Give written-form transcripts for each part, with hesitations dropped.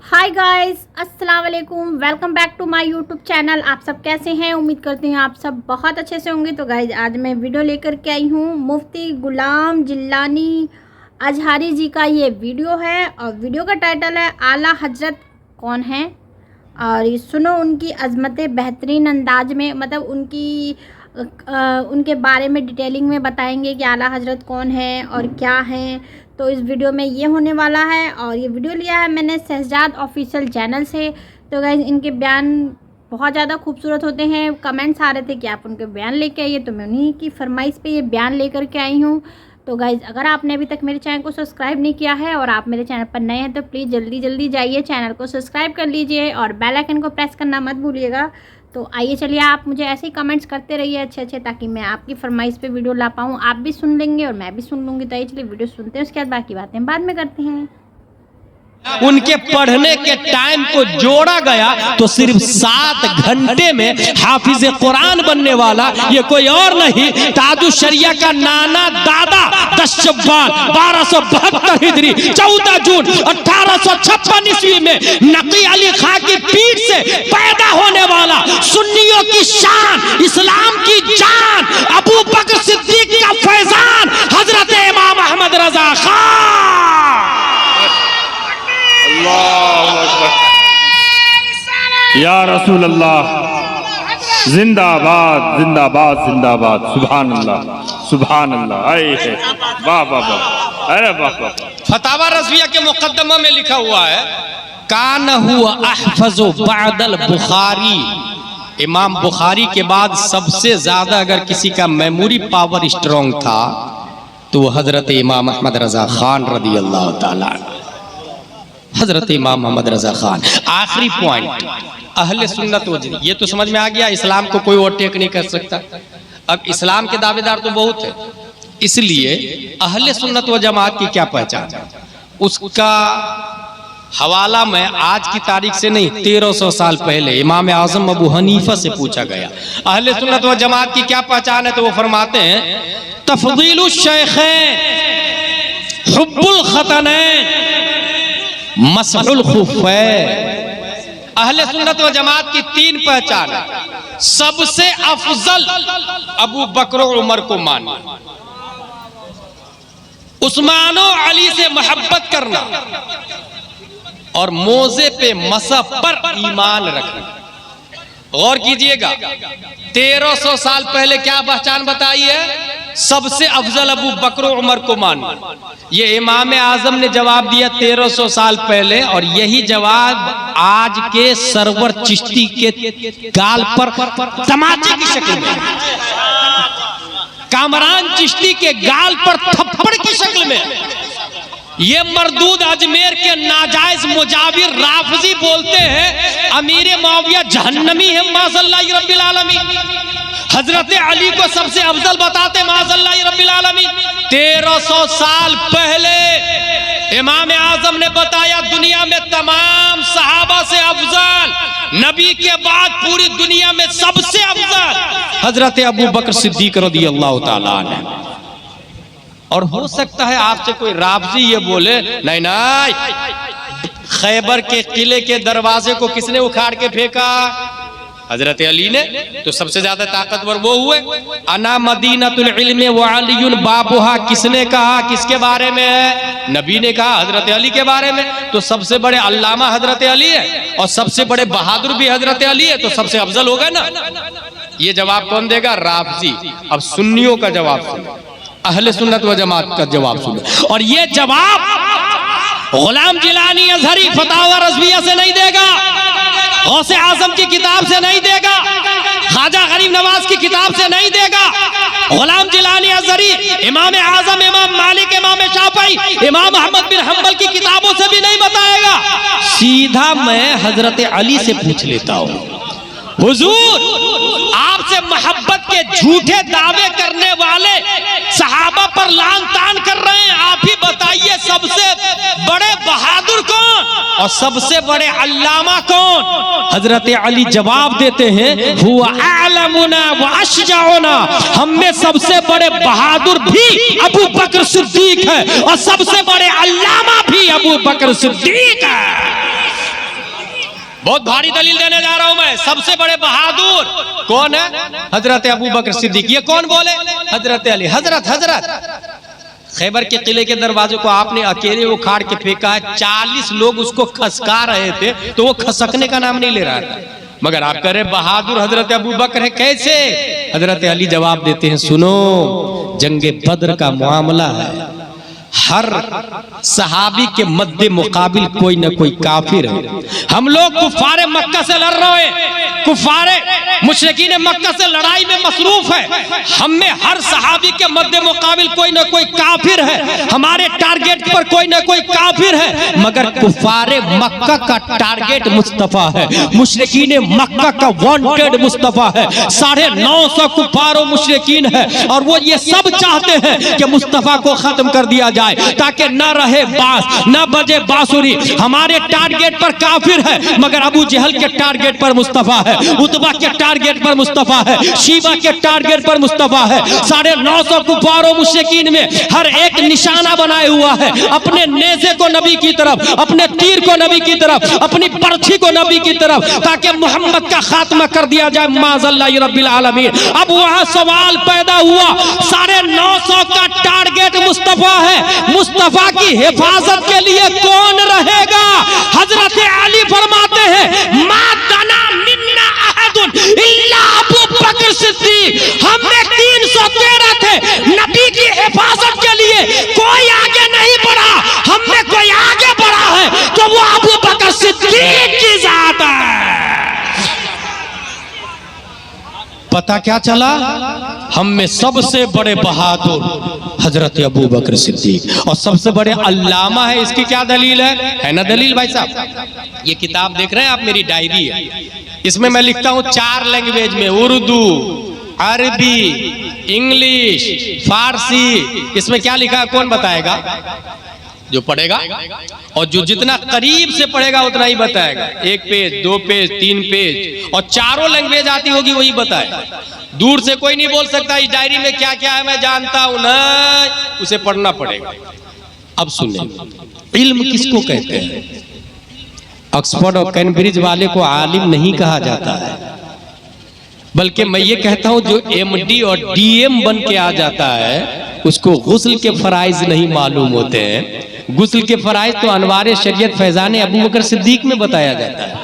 हाय guys, अस्सलाम वालेकुम। Welcome back to my YouTube channel. आप सब कैसे हैं? उम्मीद करती हूँ आप सब बहुत अच्छे से होंगे। तो गाइस, आज मैं वीडियो लेकर के आई हूँ। मुफ्ती गुलाम जिलानी अजहरी जी का ये वीडियो है और वीडियो का टाइटल है आला हजरत कौन है। और ये सुनो उनकी अज़मतें बेहतरीन अंदाज में, मतलब उनके बारे में डिटेलिंग में बताएंगे कि आला हजरत कौन है और क्या है। तो इस वीडियो में ये होने वाला है और ये वीडियो लिया है मैंने शहजाद ऑफिशियल चैनल से। तो गाइस, इनके बयान बहुत ज़्यादा खूबसूरत होते हैं। कमेंट्स आ रहे थे कि आप उनके बयान लेके आइए, तो मैं उन्हीं की फरमाइश पे ये बयान लेकर के आई हूँ। तो गाइज़, अगर आपने अभी तक मेरे चैनल को सब्सक्राइब नहीं किया है और आप मेरे चैनल पर नए हैं तो प्लीज़ जल्दी जल्दी जाइए, चैनल को सब्सक्राइब कर लीजिए और बेल आइकन को प्रेस करना मत भूलिएगा। तो आइए चलिए, आप मुझे ऐसे ही कमेंट्स करते रहिए अच्छे, ताकि मैं आपकी फरमाइश पे वीडियो ला पाऊँ। आप भी सुन लेंगे और मैं भी सुन लूँगी। तो आइए चलिए वीडियो सुनते हैं, उसके बाद बाकी बातें बाद में करते हैं। उनके पढ़ने के टाइम को जोड़ा गया तो सिर्फ 7 घंटे में हाफिज कुरान बनने वाला ये कोई और नहीं, ताजुश शरिया का नाना दादा 10 शव्वाल 1272 हिजरी 14 जून 1856 ईस्वी में नकी अली खां की पीठ से पैदा होने वाला, सुन्नियों की शान, इस्लाम की जान, अबू बकर सिद्दीक का फैजान, हजरत इमाम अहमद रजा खान। या रसूल अल्लाह, जिंदाबाद जिंदाबाद जिंदाबाद। सुभान अल्लाह सुभान अल्लाह। आए है वाह वाह वाह, अरे वाह वाह। फतावा रज़विया के मुकद्दमा में लिखा हुआ है कान हुआ अहफज़ु बअदल बुखारी। इमाम बुखारी के बाद सबसे ज्यादा अगर किसी का मेमोरी पावर स्ट्रॉन्ग था तो वो हजरत इमाम अहमद रजा खान रदी अल्लाह ताला। हजरत इमाम मोहम्मद रजा खान। आखिरी पॉइंट, अहले सुन्नत व जमात। ये तो समझ में आ गया, इस्लाम को कोई ओवरटेक नहीं कर सकता। अब इस्लाम के दावेदार तो बहुत है, इसलिए अहले सुन्नत व जमात की क्या पहचान, उसका हवाला मैं आज की तारीख से नहीं 1300 साल पहले इमाम आजम अबू हनीफा से पूछा गया। अहले सुन्नत व जमात की क्या पहचान है, तो वो फरमाते हैं तफदीलुश शैखैन, हुब्बुल खतनैन, मसहुल खुफ़ैन। अहले सुन्नत व जमात की 3 पहचान है। सबसे अफजल अबू बकर उमर को मानना, उस्मानो अली से मोहब्बत करना और मोजे पे मसह पर ईमान रखना। गौर कीजिएगा, 1300 साल पहले क्या पहचान बताई है? सबसे अफजल अबू बकर उमर को मानना। ये इमाम आजम ने जवाब दिया 1300 साल पहले, और यही जवाब आज के सरवर चिश्ती के गाल पर तमाचे की शक्ल में, कामरान चिश्ती के गाल पर थप्पड़ की शक्ल में, ये मरदूद अजमेर के नाजायज मुजाविर राफजी बोलते हैं अमीर मुआविया जहन्नमी है माज़ल्लाह रब्बिल आलमीन। हजरत अली को सबसे अफजल बताते माज़ल्लाह रब्बिल आलमीन। 1300 साल पहले इमाम आजम ने बताया दुनिया में तमाम सहाबा से अफजल, नबी के बाद पूरी दुनिया में सबसे अफजल हजरत अबू बकर सिद्दीक रज़ी अल्लाह ताला अन्हु। और हो सकता है आपसे कोई राफजी ये बोले नहीं नहीं, खैबर के किले के दरवाजे को किसने उखाड़ के फेंका? हजरत अली ने। तो सबसे ज्यादा ताकतवर वो हुए। अना मदीनतुल इल्म व अलीयुन बाबुहा किसने कहा, किसके बारे में है? नबी ने कहा, हजरत अली के बारे में। तो सबसे बड़े अल्लामा हजरत अली है और सबसे बड़े बहादुर भी हजरत अली है, तो सबसे अफजल हो गए ना। ये जवाब कौन देगा? राफजी। अब सुन्नियों का जवाब सुनो, अहले सुन्नत व जमात का जवाब सुनो। और ये जवाब गुलाम जिलानी अजहरी फतावा रज़विया से नहीं देगा, गौसे आजम की किताब से नहीं देगा, ख्वाजा गरीब नवाज की किताब से नहीं देगा। गुलाम जिलानी अजहरी इमाम आजम, इमाम मालिक, इमाम शाफई, इमाम अहमद बिन हंबल की किताबों से भी नहीं बताएगा। सीधा मैं हजरत अली से पूछ लेता हूँ, हुजूर आपसे मोहब्बत के झूठे दावे करने वाले सहाबा पर लान तान कर रहे हैं, आप ही बताइए सबसे बड़े बहादुर कौन और सबसे बड़े अल्लामा कौन? हजरत अली जवाब देते हैं हुआ आलमुना व अशजाउना, हम में सबसे बड़े बहादुर भी अबू बकर सिद्दीक है और सबसे बड़े अल्लामा भी अबू बकर सिद्दीक है। बहुत भारी दलील देने जा रहा हूं मैं। सबसे बड़े बहादुर कौन है? हजरत अबू बकर सिद्दीक। ये कौन बोले? हजरत अली। हजरत खैबर के किले के दरवाजे को आपने अकेले उखाड़ के फेंका है। 40 लोग उसको खसका रहे थे तो वो खसकने का नाम नहीं ले रहा था, मगर आप कह रहे बहादुर हजरत अबू बकर है। कैसे? हजरत अली जवाब देते हैं, सुनो, जंगे बद्र का मामला है, हर सहाबी के मद्दे मुकाबिल कोई ना कोई काफिर है। हम लोग कुफारे मक्का से लड़ रहे हैं, कुफारे मुशरिकीन मक्का से लड़ाई में मसरूफ है। हम में हर सहाबी के मद्दे मुकाबिल कोई ना कोई काफिर है, हमारे टारगेट पर कोई ना कोई काफिर है, मगर कुफारे मक्का का टारगेट मुस्तफा है, मुशरिकीन मक्का का वांटेड मुस्तफा है। 950 कुफार मुशरिकीन है और वो ये सब चाहते हैं कि मुस्तफा को खत्म कर दिया जाए ताकि न रहे बास, न बजे बांसुरी। हमारे टारगेट पर काफिर है, मगर अबू जहल के टारगेट पर मुस्तफा है, उतबा के टारगेट पर मुस्तफा है, शीबा के टारगेट पर मुस्तफा है। 950 कुफारों मुशरिकीन में हर एक निशाना बनाए हुआ है, अपने नेज़े को नबी की तरफ, अपने तीर को नबी की तरफ, अपनी बर्छी को नबी की तरफ, ताकि मोहम्मद का खात्मा कर दिया जाए माज़अल्लाह रब्बिल आलमीन। अब वहां सवाल पैदा हुआ, 950 का टारगेट मुस्तफा है, मुस्तफा की हिफाजत के लिए कौन रहेगा? हजरत अली फरमाते हैं, मा दना मिन्ना अहदुन इल्ला अबू बकर सिद्दीक। हम में 313 थे, नबी की हिफाजत के लिए कोई आगे नहीं बढ़ा, हम में कोई आगे बढ़ा है तो वो अबू बकर सिद्दीक की जात है। पता क्या चला? हम में सबसे बड़े बहादुर हजरत अबू बकर सिद्दीक और सबसे बड़े अल्लामा है। इसकी क्या दलील है ना दलील भाई साहब? ये किताब देख रहे हैं आप, मेरी डायरी है, इसमें मैं लिखता हूं 4 लैंग्वेज में, उर्दू, अरबी, इंग्लिश, फारसी। इसमें क्या लिखा है कौन बताएगा? जो पढ़ेगा और जो जितना करीब से पढ़ेगा उतना ही बताएगा। 1 पेज, 2 पेज, 3 पेज और 4 लैंग्वेज आती होगी वही बताएगा। दूर से कोई नहीं बोल सकता इस डायरी में क्या क्या है मैं जानता हूं, नहीं, उसे पढ़ना पड़ेगा। अब सुनिए, इल्म किसको कहते हैं? ऑक्सफोर्ड और कैम्ब्रिज वाले को आलिम नहीं कहा जाता है, बल्कि मैं ये कहता हूं जो MD और DM बन के आ जाता है उसको गुस्ल के फराइज नहीं मालूम होते हैं। गुस्ल के फराइज तो अनवार शरीयत फैजान अबू बकर सिद्दीक में बताया जाता है।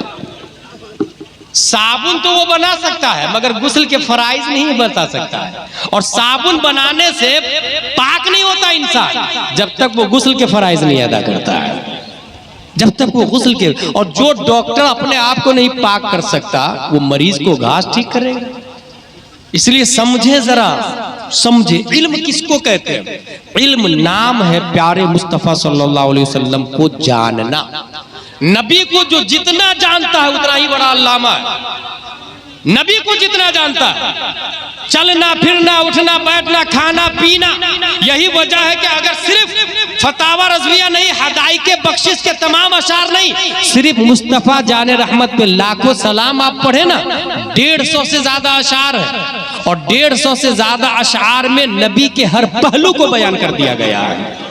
साबुन तो वो बना सकता है मगर गुस्ल के फराइज नहीं बता सकता है, और साबुन बनाने से पाक नहीं होता इंसान जब तक वो गुस्ल के फराइज नहीं अदा करता है, जब तक वो गुस्ल के। और जो डॉक्टर अपने आप को नहीं पाक कर सकता वो मरीज को घास ठीक करेगा। इसलिए समझे, जरा समझे, इल्म किसको कहते हैं? इल्म नाम है प्यारे मुस्तफा सल्लल्लाहु अलैहि वसल्लम को जानना। नबी को जो जितना जानता है उतना ही बड़ा अल्लामा है। नबी को जितना जानता है, चलना फिरना, उठना बैठना, खाना पीना, यही वजह है कि अगर सिर्फ फतावा रज़विया नहीं, हदाई के बख्शिश के तमाम अशार नहीं, सिर्फ मुस्तफ़ा जाने रहमत पे लाखों सलाम आप पढ़े ना, 150 से ज्यादा अशार है और 150 से ज्यादा अशार में नबी के हर पहलू को बयान कर दिया गया है।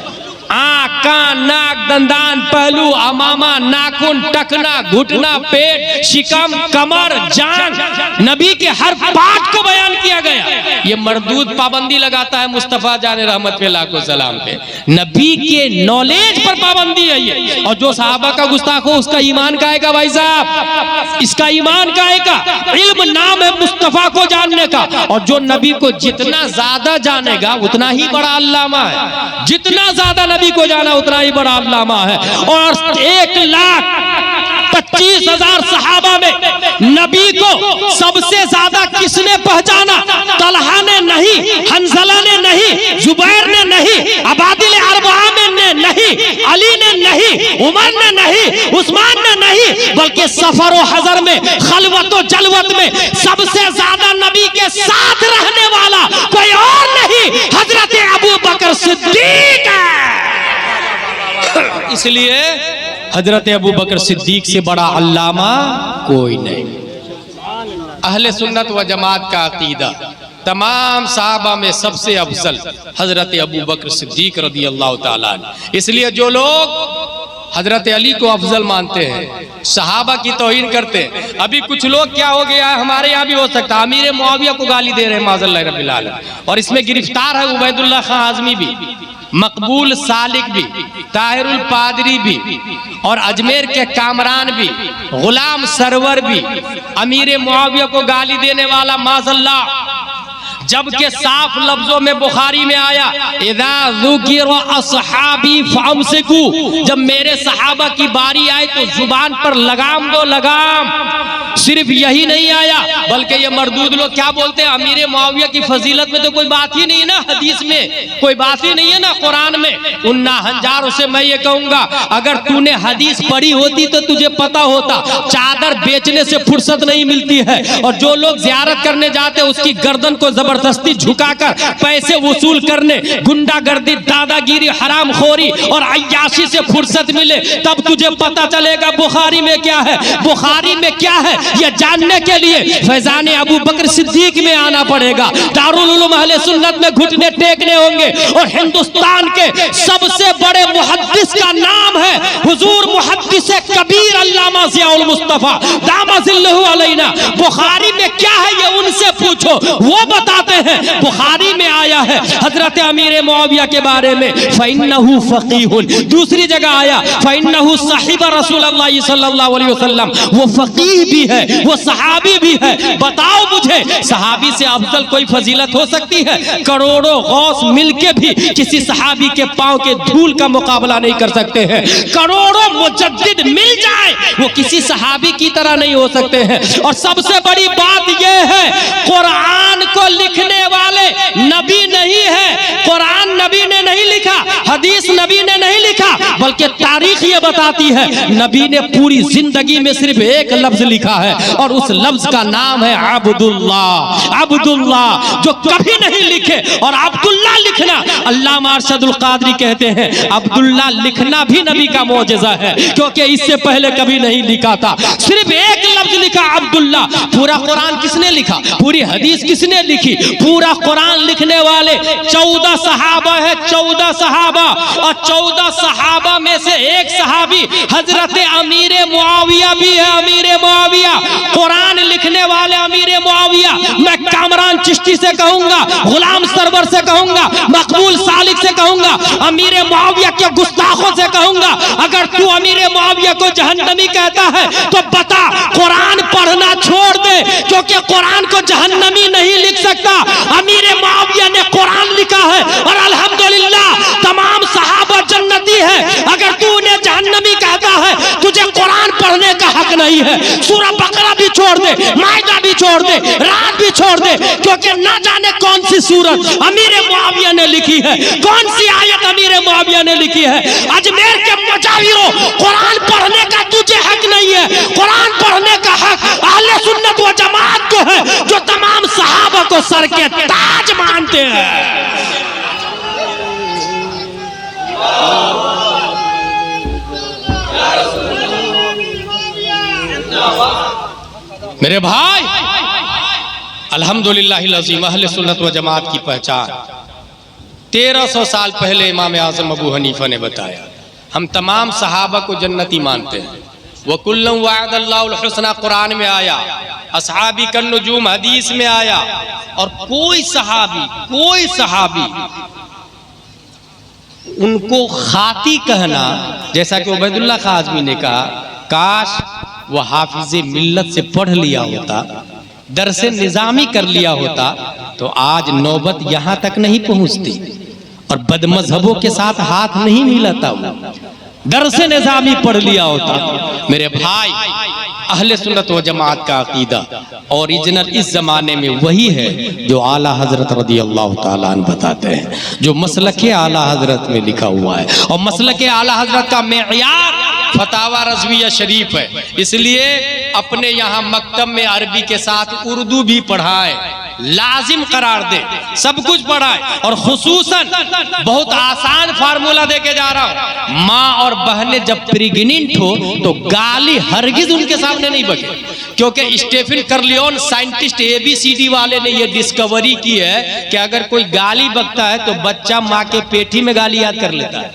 आँख, कान, नाक, दंदान, पहलू, अमामा, नाखून, टखना, घुटना, पेट, शिकम, कमर, जान, नबी के हर पार्ट को बयान किया गया। ये मरदूद पाबंदी लगाता है मुस्तफ़ा जाने रहमत पे लाखों सलाम पे, नबी के नॉलेज पर पाबंदी है ये। और जो सहाबा का गुस्ताख हो उसका ईमान काएगा भाई साहब, इसका ईमान काएगा। इल्म नाम है मुस्तफ़ा को जानने का, और जो नबी को जितना ज्यादा जानेगा उतना ही बड़ा अल्लामा है। जितना ज्यादा नबी को जाना उतना ही बड़ा अल्लामा है। और 1,25,000 सहाबा में नबी को सबसे ज्यादा किसने पहचाना? तलहा ने नहीं, हंजला ने नहीं, जुबैर ने नहीं, अबादिल अरबा ने नहीं, अली ने नहीं, उमर ने नहीं, उस्मान ने नहीं, बल्कि सफर और हजर में, खलवत और जलवत में सबसे ज्यादा नबी के साथ रहने वाला कोई और नहीं, हजरत अबू बकर सिद्दीक है। इसलिए हजरत अबू बकर सिद्दीक से बड़ा अल्लामा कोई नहीं। अहले सुन्नत व जमात का अकीदा, तमाम साहबा में सबसे अफजल हजरत अबू बकर सिद्दीक रदी अल्लाह ताला। इसलिए जो लोग हजरत अली को अफजल मानते हैं, सहाबा की तौहीन करते हैं। अभी कुछ लोग क्या हो गया है, हमारे यहाँ भी हो सकता है, अमीर मुआविया को गाली दे रहे हैं माज़अल्लाह रब्बिल आलमीन, और इसमें गिरफ्तार है उबैदुल्लाह खां आज़मी भी, मकबूल सालिक भी, ताहिरुल पादरी भी, और अजमेर के कामरान भी, गुलाम सरवर भी अमीर मुआविया को गाली देने वाला माज़अल्लाह। जबकि साफ लफ्जों में बुखारी में आया, इज़ा ज़ुकिर अस्हाबी फअमसिकू, जब मेरे सहाबा की बारी आए तो जुबान पर लगाम दो, लगाम। सिर्फ यही नहीं आया, बल्कि ये मरदूद लोग क्या बोलते हैं, अमीर मुआविया की फजीलत में तो कोई बात ही नहीं है ना, हदीस में कोई बात ही नहीं है ना, कुरान में। उन नाहंजारों से मैं ये कहूंगा, अगर तूने हदीस पढ़ी होती तो तुझे पता होता चादर बेचने से फुर्सत नहीं मिलती है, और जो लोग ज़ियारत करने जाते हैं उसकी गर्दन को जबरदस्ती झुकाकर पैसे वसूल करने, गुंडागर्दी, दादागिरी, हरामखोरी और अय्याशी से फुर्सत मिले, तब तुझे पता चलेगा बुखारी में क्या है। बुखारी में क्या है यह जानने के लिए फैजान अबू बकर सिद्दीक में आना पड़ेगा, दारुल उलूम अहले सुन्नत में घुटने टेकने होंगे, और हिंदुस्तान के सबसे बड़े मुहद्दिस का नाम है हुजूर मुहद्दिस कबीर अल्लामा ज़ियाउल मुस्तफा दामजिल्लहु अलैना। बुखारी में क्या है ये उनसे पूछो, वो बताते हैं। बुखारी में आया है हजरत अमीर मुआविया के बारे में, फइन्नहु फकीहुन। दूसरी जगह आया फइन्नहु साहिब रसूलुल्लाह सल्लल्लाहु अलैहि वसल्लम, वो फकीह भी है, वो सहाबी भी है। बताओ मुझे, सहाबी से अफजल कोई फजीलत हो सकती है? करोड़ों गौस मिलके भी किसी सहाबी के पांव के धूल का मुकाबला नहीं कर सकते हैं। करोड़ों मुजद्दिद मिल जाए, वो किसी सहाबी की तरह नहीं हो सकते हैं। और सबसे बड़ी बात यह है, कुरान को लिखने वाले नबी नहीं है, कुरान नबी ने नहीं लिखा, हदीस नबी ने नहीं लिखा, बल्कि तारीख ये बताती है नबी ने पूरी जिंदगी में सिर्फ एक लफ्ज लिखा है, और उस लफ्ज का नाम है अब्दुल्लाह। अब्दुल्लाह जो कभी नहीं लिखे, और अब्दुल्लाह लिखना, अल्लामा अरशदुल कादरी कहते हैं अब्दुल्लाह लिखना भी नबी का मौजज़ा है, क्योंकि इससे पहले कभी नहीं लिखा था। सिर्फ एक लफ्ज लिखा अब्दुल्लाह। पूरा कुरान किसने लिखा, पूरी हदीस किसने लिखी? पूरा कुरान लिखने वाले 14 सहाबा है, 14 सहाबा, और 14 सहाबा में से एक सहाबी हजरत अमीर मुआविया भी है। अमीर मुआविया, कुरान लिखने वाले अमीर मुआविया। मैं कामरान चिश्ती से कहूंगा, गुलाम सरवर से कहूंगा, मकबूल सालिक से कहूंगा, अमीर मुआविया के गुस्ताखों से कहूंगा, अगर तू अमीर मुआविया को जहन्नमी कहता है तो बता कुरान पढ़ना छोड़ दे, क्योंकि कुरान को जहन्नमी नहीं लिख सकता। अमीर मुआविया ने कुरान लिखा है, और अल्हम्दुलिल्लाह तमाम सहाबा जन्नती है। अगर तू उन्हें जहन्नमी कहता है, तुझे कुरान पढ़ने का हक नहीं है। सूरह बकरा भी छोड़ दे, माइदा भी छोड़ दे, रात भी छोड़ दे, क्योंकि ना जाने कौन सी सूरत अमीर मुआविया ने लिखी है, कौन सी आयत अमीर मुआविया ने लिखी है। अजमेर के मुजाहिरों, कुरान पढ़ने का तुझे हक नहीं है। कुरान पढ़ने का हक अहले सुन्नत व जमात को है, जो तमाम सहाबा को सर के ताज मानते हैं। मेरे भाई, अल्हम्दुलिल्लाहिल अज़ीम, अहले सुन्नत व जमात की पहचान 1300 साल पहले इमाम आज़म अबू हनीफा ने बताया। हम तमाम सहाबा को जन्नती मानते हैं। व कुल्लुम वअदल्लाहुल हुस्ना कुरान में आया, असहाबी कन नुजूम हदीस में आया, और कोई सहाबी उनको खाती कहना, जैसा कि उबैदुल्लाह खां आज़मी ने कहा, काश वह हाफिज़े मिल्लत से पढ़ लिया होता, दरसे निज़ामी कर लिया होता, तो आज नौबत यहाँ तक नहीं पहुँचती, और बदमज़हबों के साथ हाथ नहीं मिलाता। दरसे निज़ामी पढ़ लिया होता। मेरे भाई, अहले सुन्नत व जमात का अकीदा ओरिजिनल इस जमाने में वही है जो आला हजरत रज़ियल्लाहु ताला अन्हु बताते हैं, जो मसलके आला हजरत में लिखा हुआ है। और मसलके आला हजरत का मेयार फतावा रज़विया शरीफ है। इसलिए अपने यहाँ मकतब में अरबी के साथ उर्दू भी पढ़ाए, लाजिम करार दे, सब कुछ पढ़ाए। और खुसूसन बहुत आसान फार्मूला देके जा रहा हूँ, माँ और बहनें जब प्रेग्नेंट हो तो गाली हरगिज उनके सामने नहीं बके, क्योंकि स्टीफन कर्लियोन साइंटिस्ट ABCD वाले ने यह डिस्कवरी की है कि अगर कोई गाली बकता है तो बच्चा माँ के पेटी में गाली याद कर लेता है।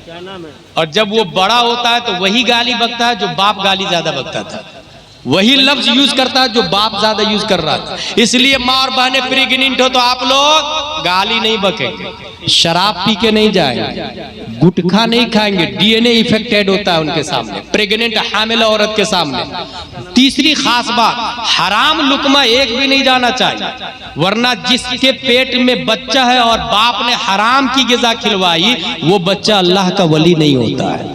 क्या नाम है? और जब वो बड़ा होता है तो वही गाली बकता है जो बाप गाली ज्यादा बकता था, वही लफ्ज यूज करता है जो बाप ज्यादा यूज कर रहा था। इसलिए माँ और बहनें प्रेग्नेंट हो तो आप लोग गाली नहीं बकेंगे, शराब पी के नहीं जाएंगे, गुटखा नहीं खाएंगे, डीएनए इफेक्टेड होता है उनके सामने, प्रेग्नेंट हामिला औरत के सामने। तीसरी खास बात, हराम लुकमा एक भी नहीं जाना चाहिए, वरना जिसके पेट में बच्चा है और बाप ने हराम की ग़िज़ा खिलवाई, वो बच्चा अल्लाह का वली नहीं होता है,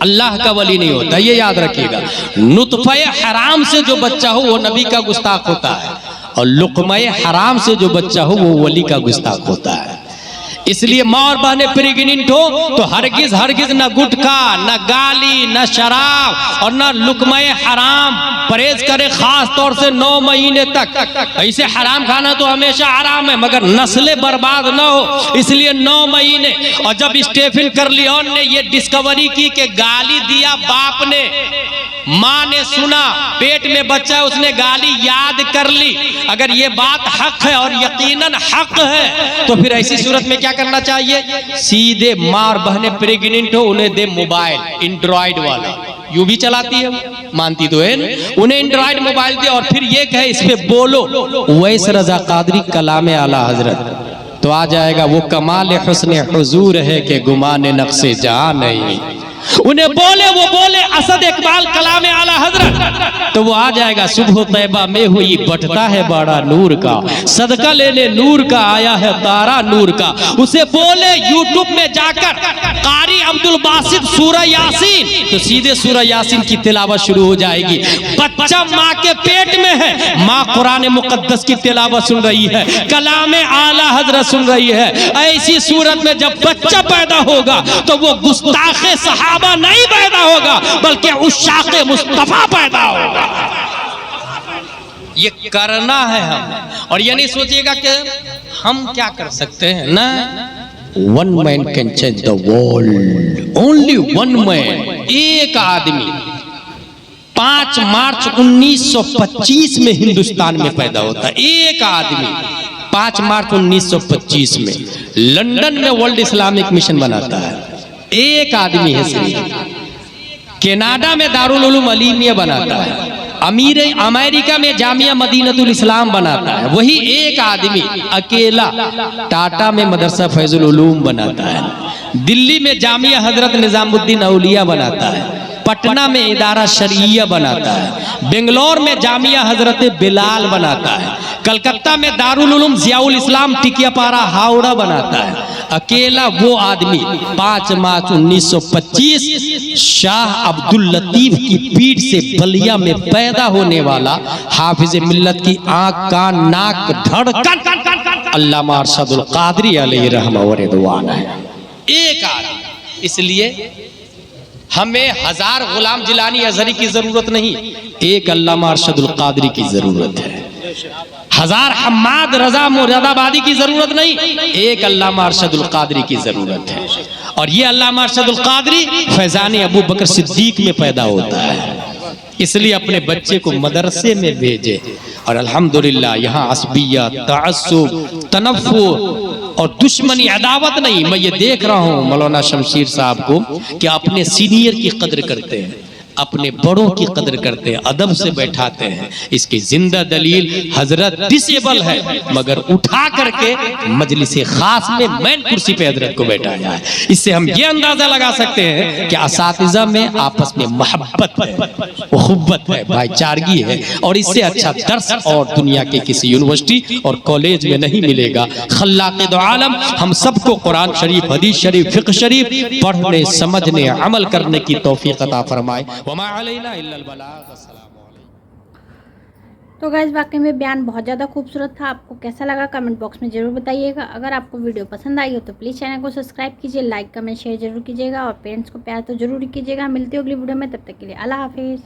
अल्लाह का वली नहीं होता, ये याद रखिएगा। नुतफ़े हराम से जो बच्चा हो वो नबी का गुस्ताख होता है, और लुक़्मे हराम से जो बच्चा हो वो वली का गुस्ताख होता है। इसलिए माँ और बहनें प्रेग्नेंट हो तो हरगिज हरगिज न गुटखा, न गाली, न शराब और न लुक़्मे हराम परहेज करे, खास तौर से 9 महीने तक। ऐसे हराम खाना तो हमेशा हराम है, मगर नस्लें बर्बाद न हो, इसलिए 9 महीने। और जब स्टीफन कर्लियोन ने ये डिस्कवरी की कि गाली दिया बाप ने, माँ ने सुना, पेट में बच्चा है, उसने गाली याद कर ली, अगर ये बात हक है और यकीनन हक है तो फिर ऐसी सूरत में क्या करना चाहिए? सीधे माँ और बहनें प्रेग्नेंट हो उन्हें दे मोबाइल, एंड्रॉइड वाला, यूं भी चलाती है, मानती तो है ना, उन्हें एंड्रॉइड मोबाइल दे और फिर ये कहे इस पे बोलो वैस रजा कादरी कलाम आला हजरत, तो आ जाएगा वो कमाल हुस्न हुजूर है कि गुमाने नक्शे जहां नहीं। उन्हें बोले, वो बोले असद इकबाल कलाम आला हजरत, तो वो आ जाएगा सुबह तैबा में हुई बटता है बड़ा नूर का, सदका लेने नूर का आया है तारा नूर का। उसे बोले यूट्यूब में जाकर कारी अब्दुल बासित सूरह यासीन, तो सीधे सूरह यासीन की तिलावत शुरू हो जाएगी। बच्चा माँ के पेट में है, माँ कुरान मुकद्दस की तिलावत सुन रही है, कलाम आला हजरत सुन रही है। ऐसी सूरत में जब बच्चा पैदा होगा तो वो गुस्ताखे सहाबा नहीं पैदा होगा, बल्कि उशाक़े मुस्तफा पैदा होगा। ये करना है हम, और ये नहीं सोचिएगा कि हम क्या कर सकते हैं ना। One man can change the world, only one man, एक आदमी 5 मार्च 1925 में हिंदुस्तान में पैदा होता है, एक आदमी 5 मार्च 1925 में लंदन में वर्ल्ड इस्लामिक मिशन बनाता है, एक आदमी है सिर्फ। कनाडा में दारुल उलूम अलीमिया बनाता है, अमेरिका में जामिया मदीनतुल इस्लाम बनाता है, वही एक आदमी अकेला टाटा में मदरसा फैजुल उलूम बनाता है, दिल्ली में जामिया हजरत निजामुद्दीन औलिया बनाता है, पटना में इदारा शरीया बनाता है, बेंगलोर में जामिया हजरत बिलाल बनाता है, कलकत्ता में दारुल उलूम जियाउल इस्लाम टिकियापारा हावड़ा बनाता है। अकेला वो आदमी 5 मार्च 1925 शाह अब्दुल लतीफ की पीठ से बलिया में पैदा होने वाला हाफिज मिल्लत की आंख कान नाक धड़कन अल्लामा अरशदुल कादरी अलैहि रहमा व रिदवान है, एक आदमी। इसलिए हमें 1000 गुलाम जिलानी अजहरी की जरूरत नहीं, एक अल्लामा अरशदुल कादरी की जरूरत है। 1000 हम्माद रजा मुरादाबादी की जरूरत नहीं, एक अल्लामा अरशदुल कादरी की जरूरत है। और ये अल्लामा अरशदुल कादरी फैजान अबू बकर सिद्दीक में पैदा होता है, इसलिए अपने बच्चे को मदरसे में भेजे। और अल्हम्दुलिल्लाह यहाँ असबिया, तअस्सुब, तनफ्फुर और दुश्मनी, अदावत नहीं। मैं ये देख रहा हूँ मौलाना शमशीर साहब को कि अपने सीनियर की कदर करते हैं, अपने बड़ों की कदर करते हैं, अदब से बैठाते हैं। इसकी जिंदा दलील हजरत डिसेबल है, मगर उठा करके मजलिस खास में मेन कुर्सी पे हजरत को बैठाया है। इससे हम ये अंदाजा लगा सकते हैं कि असातिज़ा में आपस में मोहब्बत है, उख़्वत है, भाईचारगी है, और इससे अच्छा दर्स और दुनिया के किसी यूनिवर्सिटी और कॉलेज में नहीं मिलेगा। खल्लाक़ दो आलम हम सबको कुरान शरीफ, हदीस शरीफ, फ़िक़्ह शरीफ पढ़ने, समझने, अमल करने की तौफ़ीक़ अता फरमाए। तो गाइस वाकई में बयान बहुत ज़्यादा खूबसूरत था। आपको कैसा लगा कमेंट बॉक्स में ज़रूर बताइएगा। अगर आपको वीडियो पसंद आई हो तो प्लीज़ चैनल को सब्सक्राइब कीजिए, लाइक कमेंट शेयर जरूर कीजिएगा, और पेरेंट्स को प्यार तो जरूर कीजिएगा। मिलते हो अगली वीडियो में, तब तक के लिए अल्लाह हाफिज़।